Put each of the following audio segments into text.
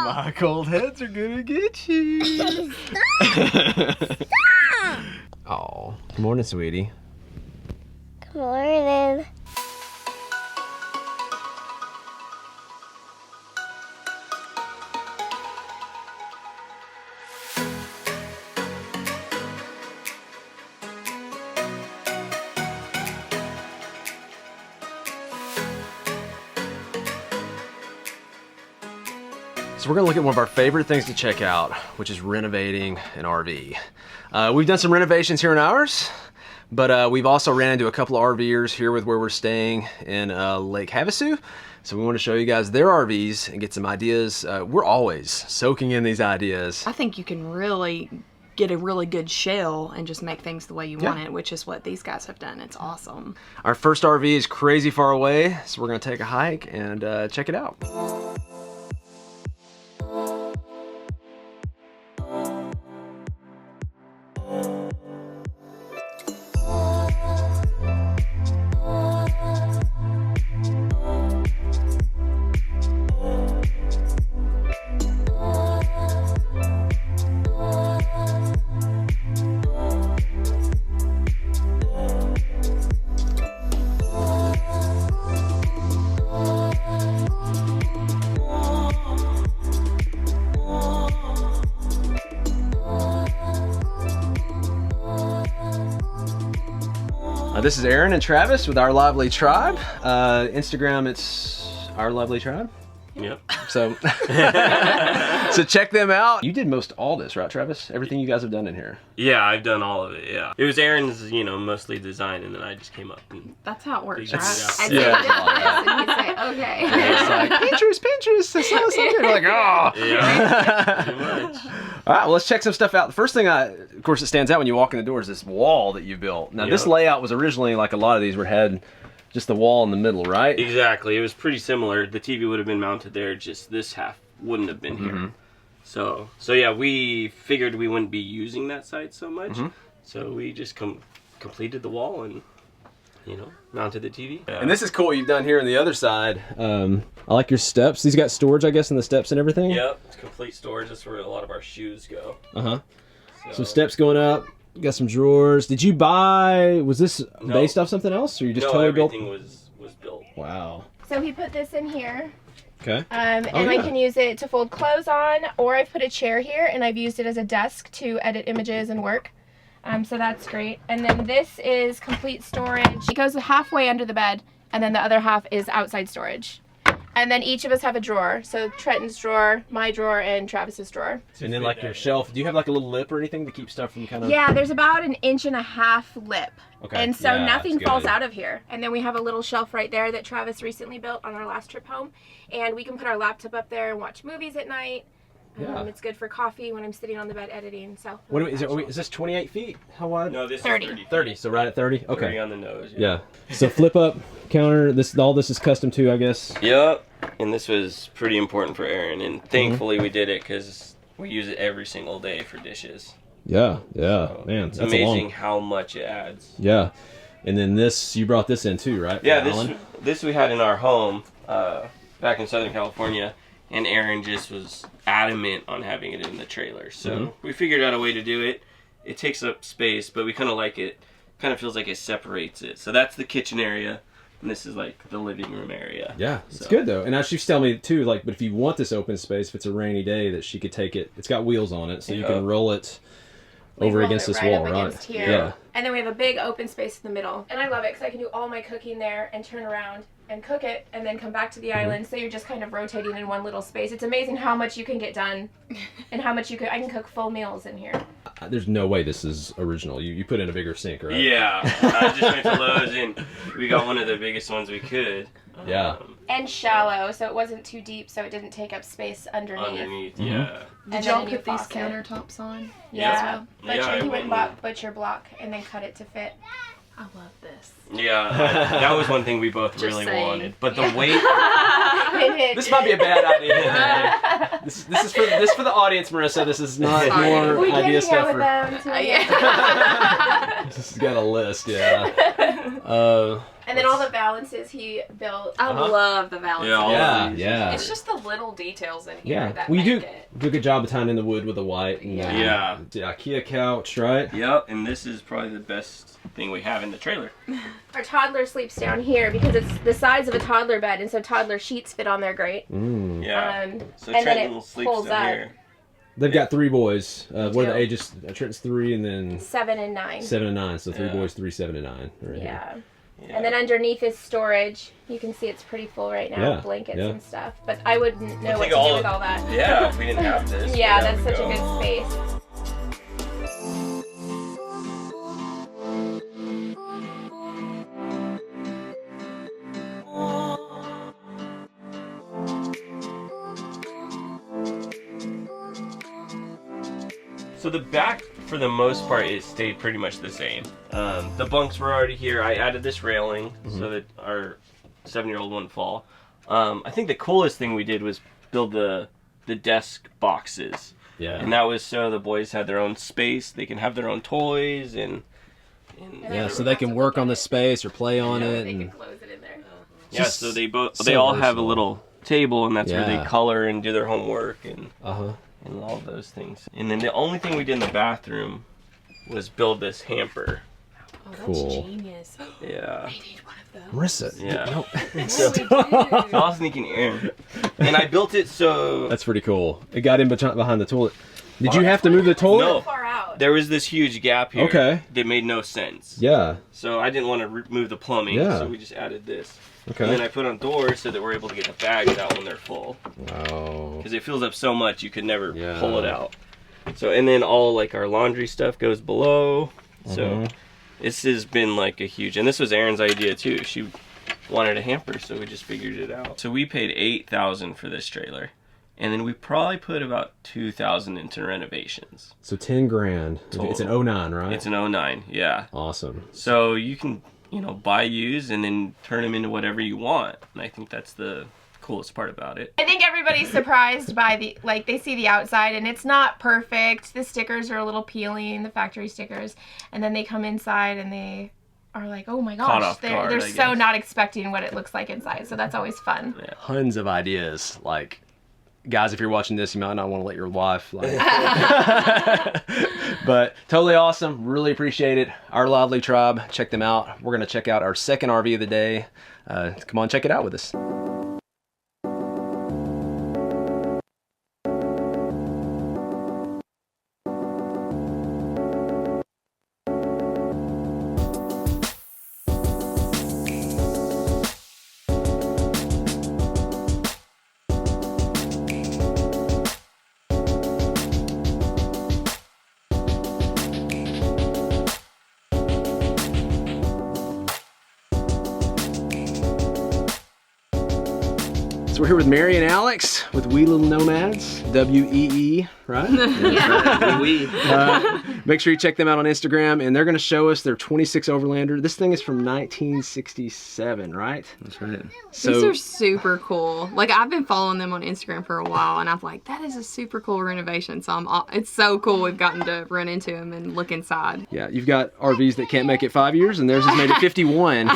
My cold heads are gonna get you. Oh, good morning, sweetie. Good morning. So we're gonna look at one of our favorite things to check out, which is renovating an RV. We've done some renovations here in ours, but we've also ran into a couple of RVers here with where we're staying in Lake Havasu. So we want to show you guys their RVs and get some ideas. We're always soaking in these ideas. I think you can really get a really good shell and just make things the way you want it, which is what these guys have done. It's awesome. Our first RV is crazy far away, so we're gonna take a hike and check it out. This is Aaron and Travis with Our Lively Tribe. Instagram, it's Our Lively Tribe. Yep. So, so check them out. You did most all this, right, Travis? Everything you guys have done in here. Yeah, I've done all of it, yeah. It was Aaron's, you know, mostly design, and then I just came up and... That's how it works, figured it right? out. And Yeah. and he'd say, okay. It's like, Pinterest, I saw something. We're like, oh. Yeah, pretty much. All right, well, let's check some stuff out. The first thing, of course, that stands out when you walk in the door is this wall that you built. Now, this layout was originally, like a lot of these, were had just the wall in the middle, right? Exactly. It was pretty similar. The TV would have been mounted there, just this half wouldn't have been here. So yeah, we figured we wouldn't be using that side so much. So we just completed the wall and, you know, mounted the TV. And this is cool what you've done here on the other side. I like your steps. These got storage, I guess, in the steps and everything? Yep, it's complete storage. That's where a lot of our shoes go. Some steps going up. You got some drawers. Did you buy, was this based off something else, or you just totally built? Everything was built. Wow. So he put this in here. Okay. And I can use it to fold clothes on, or I've put a chair here and I've used it as a desk to edit images and work. So that's great. And then this is complete storage. It goes halfway under the bed, and then the other half is outside storage. And then each of us have a drawer. So Trenton's drawer, my drawer, and Travis's drawer. And then like your shelf, do you have like a little lip or anything to keep stuff from kind of... Yeah, there's about 1.5 inches lip. Okay. And so Yeah, nothing that's falls good. out of here. And then we have a little shelf right there that Travis recently built on our last trip home. And we can put our laptop up there and watch movies at night. Yeah. It's good for coffee when I'm sitting on the bed editing. So What is this 28 feet? How wide? No, this 30. is 30. 30, so right at 30? Okay. 30 on the nose. Yeah. So flip up counter, all this is custom too, I guess. Yep. And this was pretty important for Aaron, and thankfully we did it because we use it every single day for dishes. Yeah, So man, it's that's amazing long. how much it adds. Yeah. And then this, you brought this in too, right? Yeah, For Alan? this we had in our home back in Southern California, and Aaron just was adamant on having it in the trailer. So we figured out a way to do it. It takes up space, but we kind of like it. Kind of feels like it separates it. So that's the kitchen area. And this is like the living room area. Yeah, it's good though. And now she's telling me too, like, but if you want this open space, if it's a rainy day, that she could take it. It's got wheels on it, so you can roll it over against this wall, right? Here. Yeah. And then we have a big open space in the middle. And I love it because I can do all my cooking there and turn around and cook it and then come back to the island. So you're just kind of rotating in one little space. It's amazing how much you can get done and how much I can cook full meals in here. There's no way this is original. You put in a bigger sink, right? Yeah, I just went to Lowe's and we got one of the biggest ones we could. Yeah. And shallow, so it wasn't too deep, so it didn't take up space underneath. Yeah. Did y'all put these countertops on? Yeah. Yeah, Butcher, I he went went and bought butcher block and then cut it to fit. I love this. Yeah, that was one thing we both Just really saying. wanted. But the weight... This might be a bad idea. this is for the audience, Marissa. This is not more We can idea hang out stuff. with them too. Yeah. This has got a list, yeah. And then all the valances he built. I love the valances. Yeah, all of these. yeah. It's just the little details in here that We make do it. do a good job of tying in the wood with the white. And, Yeah. the IKEA couch, right? Yep, and this is probably the best thing we have in the trailer. Our toddler sleeps down here because it's the size of a toddler bed, and so toddler sheets fit on there great. Mm. Yeah. and So then Trenton it sleeps pulls down up. here. They've got 3 boys. What are the do. ages? Trenton's 3 and then 7 and 9. 7 and 9. So 3 Yeah. boys, 3, 7, and 9. Right here. Yeah. Yeah. And then underneath is storage. You can see it's pretty full right now with blankets and stuff. But I wouldn't know what to do with all that. Yeah, if we didn't have this. Yeah, where that's would such a go? good space. So the back, for the most part, it stayed pretty much the same. The bunks were already here. I added this railing so that our 7-year-old wouldn't fall. I think the coolest thing we did was build the desk boxes. Yeah. And that was so the boys had their own space. They can have their own toys and Yeah, so they can work on the space or play on it. They can And, close it in there. yeah. Just So they so all have a versatile. little table, and that's where Yeah. they color and do their homework and uh-huh. all of those things. And then the only thing we did in the bathroom was build this hamper. Oh, that's Cool. genius. Yeah. I need one of those. Marissa. Yeah. No. So I was thinking Aaron. And I built it so That's pretty cool. It got in behind the toilet. Did you have to move the toilet? No. Far out. there was this huge gap here Okay. that made no sense. Yeah. So I didn't want to remove the plumbing, Yeah. so we just added this. Okay. And then I put on doors so that we're able to get the bags out when they're full. Wow. Because it fills up so much you could never Yeah. pull it out. So, and then all like our laundry stuff goes below. So Mhm. this has been like a huge, and this was Erin's idea too. She wanted a hamper, so we just figured it out. So we paid $8,000 for this trailer. And then we probably put about $2,000 into renovations. So 10 grand. Total. It's an 09, right? It's an 09, yeah. Awesome. So you can, buy used and then turn them into whatever you want. And I think that's the coolest part about it. I think everybody's surprised by they see the outside and it's not perfect. The stickers are a little peeling, the factory stickers, and then they come inside and they are like, oh my Caught gosh, off guard, they're I so guess. not expecting what it looks like inside. So that's always fun. Yeah. Tons of ideas. Like, guys, if you're watching this, you might not want to let your wife. Like, but totally awesome. Really appreciate it. Our Lively Tribe. Check them out. We're going to check out our second RV of the day. Come on, check it out with us. So we're here with Mary and Alex with Wee Little Nomads, WEE, right? Make sure you check them out on Instagram, and they're going to show us their 26 Overlander. This thing is from 1967, right? That's right. So These are super cool. Like, I've been following them on Instagram for a while, and I'm like, that is a super cool renovation. So it's so cool we've gotten to run into them and look inside. yeah, you've got RVs that can't make it 5 years, and theirs has made it 51.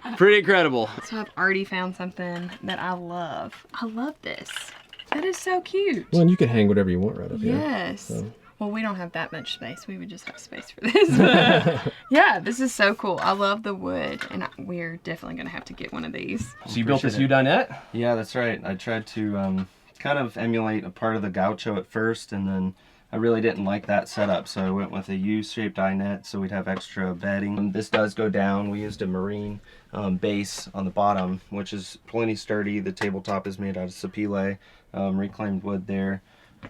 So, pretty incredible. So I've already found something that I love. I love this. That is so cute. Well, and you can hang whatever you want right up here. Yes. So. Well, we don't have that much space. We would just have space for this. But yeah, this is so cool. I love the wood, and we're definitely going to have to get one of these. So you built this U-dinette? Yeah, that's right. I tried to kind of emulate a part of the gaucho at first, and then I really didn't like that setup, so I went with a U-shaped dinette so we'd have extra bedding. This does go down. We used a marine base on the bottom, which is plenty sturdy. The tabletop is made out of sapele, reclaimed wood there.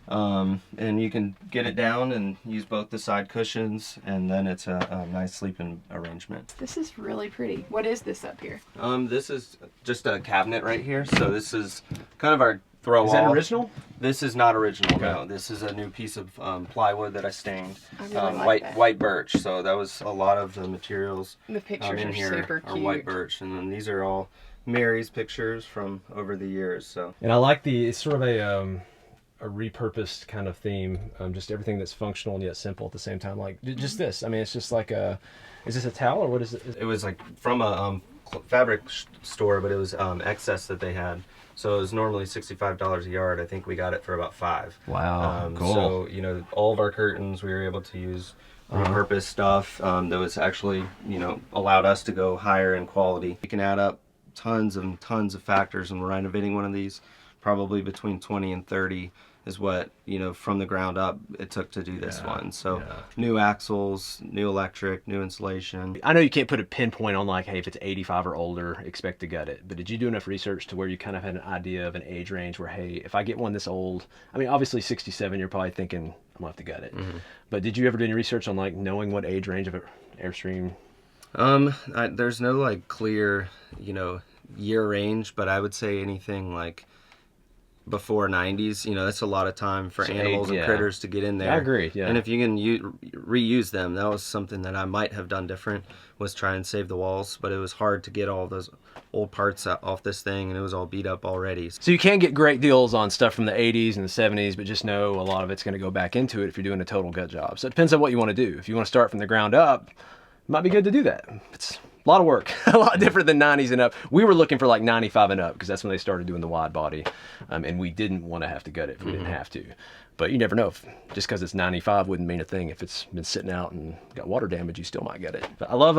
And you can get it down and use both the side cushions, and then it's a nice sleeping arrangement. This is really pretty. What is this up here? This is just a cabinet right here, so this is kind of our throw Is that all. original? This is not original, Okay. no. This is a new piece of plywood that I stained. I really like that. White birch, so that was a lot of the materials The pictures in are here super are cute. white birch, and then these are all Mary's pictures from over the years. So And I like it's sort of a a repurposed kind of theme, just everything that's functional and yet simple at the same time. Like just this, I mean, it's just like a, is this a towel or what is it? It was like from a fabric store, but it was excess that they had. So it was normally $65 a yard. I think we got it for about $5. Wow, cool. So, you know, all of our curtains, we were able to use repurposed stuff that was actually, you know, allowed us to go higher in quality. You can add up tons and tons of factors when we're renovating one of these. Probably between 20 and 30 is what, you know, from the ground up it took to do this one. So new axles, new electric, new insulation. I know you can't put a pinpoint on like, hey, if it's 85 or older, expect to gut it. But did you do enough research to where you kind of had an idea of an age range where, hey, if I get one this old, I mean, obviously 67, you're probably thinking I'm gonna have to gut it. But did you ever do any research on like knowing what age range of an Airstream? There's no like clear, you know, year range, but I would say anything like before 90s, you know, that's a lot of time for animals and critters to get in there. I agree, yeah. And if you can reuse them, that was something that I might have done different, was try and save the walls, but it was hard to get all those old parts off this thing, and it was all beat up already. So you can get great deals on stuff from the 80s and the 70s, but just know a lot of it's going to go back into it if you're doing a total gut job. So it depends on what you want to do. If you want to start from the ground up, it might be good to do that. It's a lot of work, a lot different than 90s and up. We were looking for like 95 and up because that's when they started doing the wide body, and we didn't want to have to gut it if we didn't have to. But you never know. Just because it's 95 wouldn't mean a thing. If it's been sitting out and got water damage, you still might get it. But I love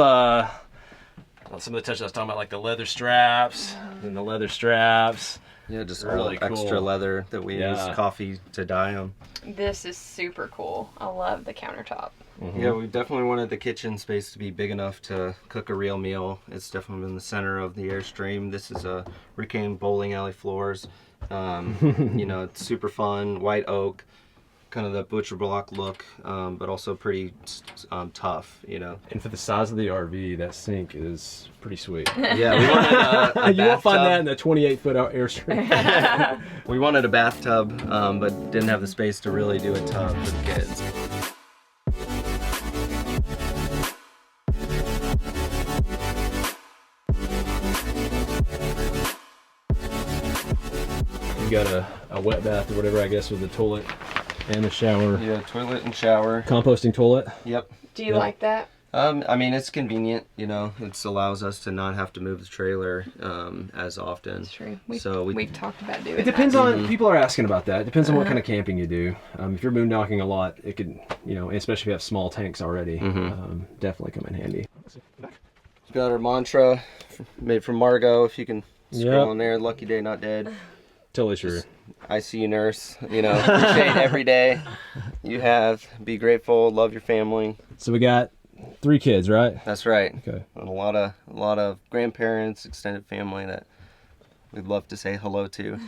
some of the touches I was talking about, like the leather straps and the leather straps. Yeah, just really all extra cool leather that we use coffee to dye on. This is super cool. I love the countertop. Yeah, we definitely wanted the kitchen space to be big enough to cook a real meal. It's definitely in the center of the Airstream. This is a reclaimed bowling alley floors. You know, it's super fun, white oak, kind of the butcher block look, but also pretty tough, you know. And for the size of the RV, that sink is pretty sweet. Yeah, we wanted a you won't find that in the 28-foot Airstream. We wanted a bathtub, but didn't have the space to really do a tub for the kids. You got a wet bath or whatever, I guess, with the toilet and the shower. Yeah, toilet and shower. Composting toilet. Yep. Do you like that? I mean, it's convenient, you know. It allows us to not have to move the trailer as often. That's true. We've talked about doing It depends that. on, people are asking about that. It depends on what kind of camping you do. If you're moondocking a lot, it could, you know, especially if you have small tanks already, definitely come in handy. We've got our mantra made from Margot, if you can scroll in there. Lucky day, not dead. Totally true. ICU nurse, you know, appreciate every day you have. Be grateful, love your family. So we got 3 kids, right? That's right. Okay. And a lot of grandparents, extended family that we'd love to say hello to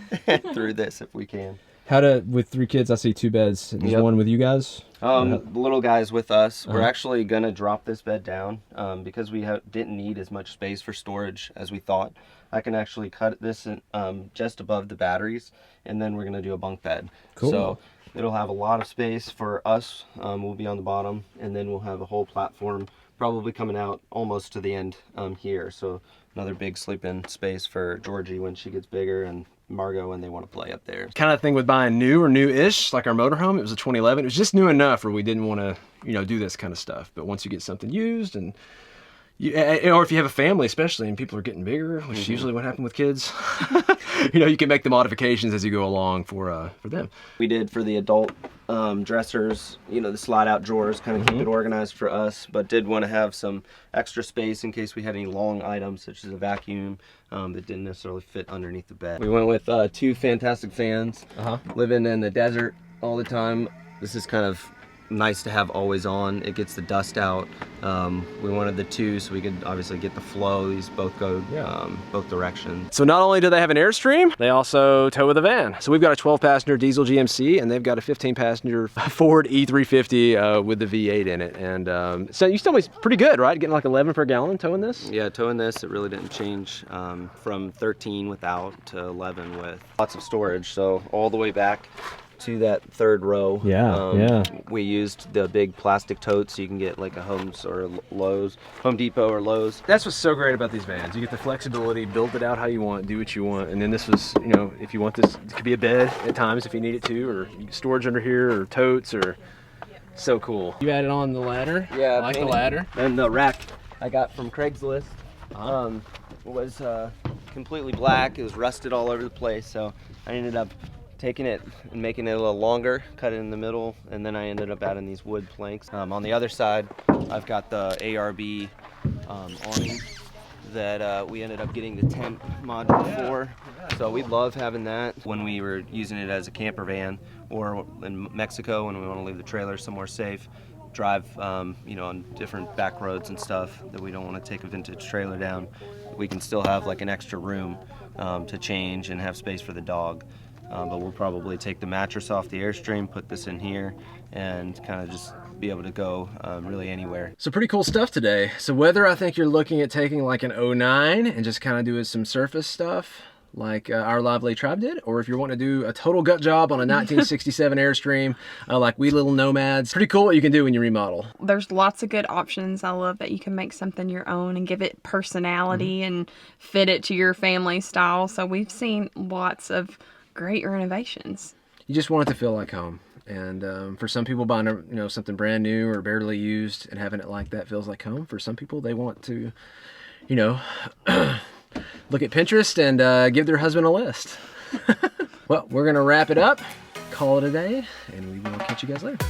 through this if we can. With 3 kids, I see 2 beds. There's one with you guys? The little guy's with us. We're actually gonna drop this bed down because we didn't need as much space for storage as we thought. I can actually cut this in, just above the batteries, and then we're gonna do a bunk bed. Cool. So it'll have a lot of space for us. We'll be on the bottom, and then we'll have a whole platform probably coming out almost to the end here. So another big sleeping space for Georgie when she gets bigger, and Margot when they want to play up there. Kind of thing with buying new or new-ish, like our motorhome. It was a 2011. It was just new enough where we didn't want to, you know, do this kind of stuff. But once you get something used, and or if you have a family especially, and people are getting bigger, which is usually what happened with kids, you know, you can make the modifications as you go along for them. We did for the adult dressers, you know, the slide-out drawers, kind of keep it organized for us, but did want to have some extra space in case we had any long items such as a vacuum that didn't necessarily fit underneath the bed. We went with 2 fantastic fans. Living in the desert all the time, this is kind of nice to have always on. It gets the dust out. We wanted the 2 so we could obviously get the flow. These both go both directions. So not only do they have an Airstream, they also tow with a van. So we've got a 12-passenger diesel GMC, and they've got a 15-passenger Ford E350 with the V8 in it. And so you still be pretty good, right? Getting like 11 per gallon towing this? Yeah, towing this, it really didn't change from 13 without to 11 with. Lots of storage, so all the way back to that third row. Yeah. We used the big plastic totes so you can get like a Home Depot or Lowe's. That's what's so great about these vans. You get the flexibility, build it out how you want, do what you want. And then this was, you know, if you want this, it could be a bed at times if you need it to, or storage under here, or totes, or so cool. You added on the ladder? Yeah, I like the ladder. And the rack I got from Craigslist was completely black. It was rusted all over the place, so I ended up taking it and making it a little longer, cut it in the middle, and then I ended up adding these wood planks. On the other side, I've got the ARB awning that we ended up getting the tent module for. So we love having that when we were using it as a camper van, or in Mexico when we want to leave the trailer somewhere safe, drive you know, on different back roads and stuff that we don't want to take a vintage trailer down. We can still have like an extra room to change and have space for the dog. But we'll probably take the mattress off the Airstream, put this in here, and kind of just be able to go really anywhere. So pretty cool stuff today. So whether I think you're looking at taking like an 09 and just kind of doing some surface stuff like our Lively Tribe did, or if you want to do a total gut job on a 1967 Airstream like we little Nomads, pretty cool what you can do when you remodel. There's lots of good options. I love that you can make something your own and give it personality and fit it to your family style. So we've seen lots of great renovations. You just want it to feel like home. And for some people, buying something brand new or barely used and having it like that feels like home. For some people, they want to, look at Pinterest and give their husband a list. Well, we're gonna wrap it up, call it a day, and we will catch you guys later.